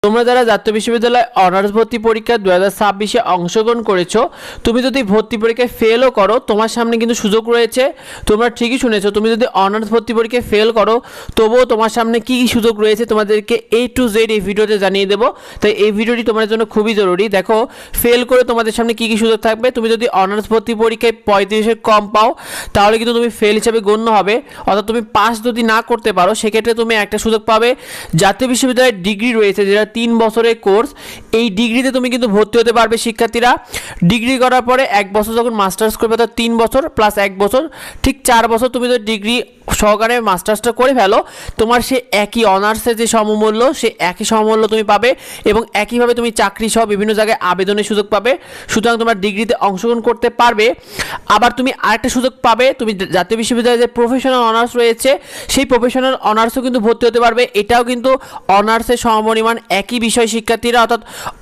তোমরা যারা জাতীয় বিশ্ববিদ্যালয় অনার্স ভর্তি পরীক্ষা 2026-এ অংশগ্রহণ করেছো, তুমি যদি ভর্তি পরীক্ষায় ফেলও করো, তোমার সামনে কিন্তু সুযোগ রয়েছে। তোমরা ঠিকই শুনেছো, তুমি যদি অনার্স ভর্তি পরীক্ষায় ফেল করো, তবুও তোমার সামনে কী কী সুযোগ রয়েছে তোমাদেরকে A to Z এই ভিডিওতে জানিয়ে দেবো। তাই এই ভিডিওটি তোমাদের জন্য খুবই জরুরি। দেখো, ফেল করে তোমাদের সামনে কী কী সুযোগ থাকবে। তুমি যদি অনার্স ভর্তি পরীক্ষায় 35-এর কম পাও, তাহলে কিন্তু তুমি ফেল হিসাবে গণ্য হবে। অর্থাৎ তুমি পাস যদি না করতে পারো, সেক্ষেত্রে তুমি একটা সুযোগ পাবে। জাতীয় বিশ্ববিদ্যালয়ের ডিগ্রি রয়েছে, যেটা 3 বছরের কোর্স। এই ডিগ্রিতে তুমি কিন্তু ভর্তি হতে পারবে শিক্ষার্থীরা। ডিগ্রি করার পরে 1 বছর যখন মাস্টার্স করবে, অর্থাৎ 3 বছর প্লাস 1 বছর, ঠিক 4 বছর তুমি তো ডিগ্রি সহকারে মাস্টার্সটা করে ফেলো, তোমার সে একই অনার্সের যে সমমূল্য, সে একই সমমূল্য তুমি পাবে এবং একইভাবে তুমি চাকরি সহ বিভিন্ন জায়গায় আবেদনের সুযোগ পাবে। সুতরাং তোমার ডিগ্রিতে অংশগ্রহণ করতে পারবে। আবার তুমি আরেকটা সুযোগ পাবে, তুমি জাতীয় বিশ্ববিদ্যালয়ে যে প্রফেশনাল অনার্স রয়েছে, সেই প্রফেশনাল অনার্সও কিন্তু ভর্তি হতে পারবে। এটাও কিন্তু অনার্সের সমপরিমাণ একই বিষয় শিক্ষার্থীরা, অর্থাৎ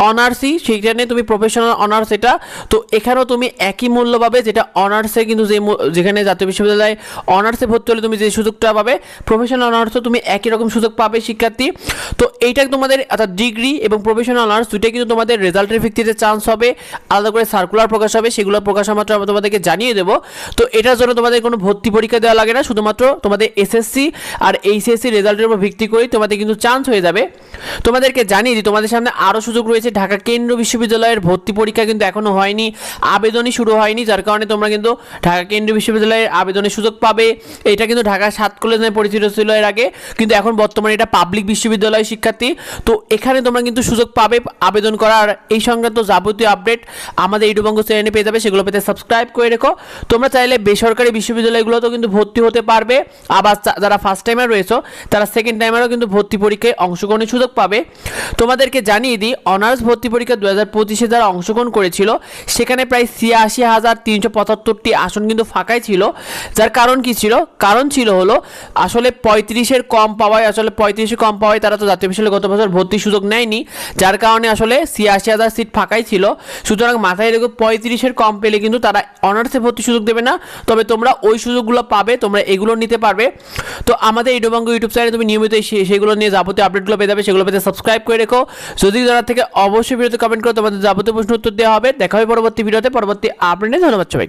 অনার্সই, সেখানে তুমি প্রফেশনাল অনার্স এটা। তো এখানেও তুমি একই মূল্য পাবে, যেটা অনার্সে কিন্তু যেখানে জাতীয় বিশ্ববিদ্যালয়ে অনার্সে ভর্তি হলে তুমি যে সুযোগটা পাবে, প্রফেশনাল অনার্সও তুমি একই রকম সুযোগ পাবে শিক্ষার্থী। তো এইটা তোমাদের, অর্থাৎ ডিগ্রি এবং প্রফেশনাল অনার্স দুইটাই কিন্তু তোমাদের রেজাল্টের ভিত্তিতে চান্স হবে। আলাদা করে সার্কুলার প্রকাশ হবে, সেগুলো প্রকাশ মাত্র আমরা তোমাদেরকে জানিয়ে দেবো। তো এটার জন্য তোমাদের কোনো ভর্তি পরীক্ষা দেওয়া লাগে না, শুধুমাত্র তোমাদের এসএসসি আর এইচএসসি রেজাল্টের উপর ভিত্তি করেই তোমাদের কিন্তু চান্স হয়ে যাবে। তোমাদেরকে জানিয়ে দিই, তোমাদের সামনে আরও সুযোগ রয়েছে। ঢাকা কেন্দ্রীয় বিশ্ববিদ্যালয়ের ভর্তি পরীক্ষা কিন্তু এখনও হয়নি, আবেদনই শুরু হয়নি, যার কারণে তোমরা কিন্তু ঢাকা কেন্দ্রীয় বিশ্ববিদ্যালয়ের আবেদনের সুযোগ পাবে। এটা কিন্তু ঢাকা 7 কলেজ নামে পরিচিত ছিল এর আগে, কিন্তু এখন বর্তমানে এটা পাবলিক বিশ্ববিদ্যালয় শিক্ষার্থী। তো এখানে তোমরা কিন্তু সুযোগ পাবে আবেদন করার। এই সংক্রান্ত যাবতীয় আপডেট আমাদের ইউটিউব চ্যানেলে পেয়ে যাবে, সেগুলো পেতে সাবস্ক্রাইব করে রেখো। তোমরা চাইলে বেসরকারি বিশ্ববিদ্যালয়গুলোতেও কিন্তু ভর্তি হতে পারবে। আবার যারা ফার্স্ট টাইমার রয়েছে, তারা সেকেন্ড টাইমারও কিন্তু ভর্তি পরীক্ষায় অংশগ্রহণের সুযোগ পাবে। তোমাদেরকে জানিয়ে দিই, অনার্স ভর্তি পরীক্ষা 2025-এ যারা অংশগ্রহণ করেছিল, সেখানে প্রায় 86,375টি আসন কিন্তু ফাঁকাই ছিল। যার কারণ কি ছিল? কারণ ছিল হলো আসলে 35-এর কম পাওয়ায়, তারা তো জাতীয় বিশ্ববিদ্যালয়ে গত বছর ভর্তির সুযোগ নেয়নি, যার কারণে আসলে 86,000 সিট ফাঁকাই ছিল। সুতরাং মাথায় রেখো, 35-এর কম পেলে কিন্তু তারা অনার্সে ভর্তির সুযোগ দেবে না। তবে তোমরা ওই সুযোগগুলো পাবে, তোমরা এগুলো নিতে পারবে। তো আমাদের ইউটিউব চ্যানেলে তুমি নিয়মিত সেগুলো নিয়ে যাবতীয় আপডেটগুলো পেয়ে যাবে, সেগুলো পেতে সাবস্ক্রাইব করে রেখো। যদি জানার থেকে অবশ্যই ভিডিওতে কমেন্ট করো, তোমাদের যাবতীয় প্রশ্ন উত্তর দেওয়া হবে। দেখা হবে পরবর্তী ভিডিওতে, পরবর্তী আপডেটে। ধন্যবাদ সবাইকে।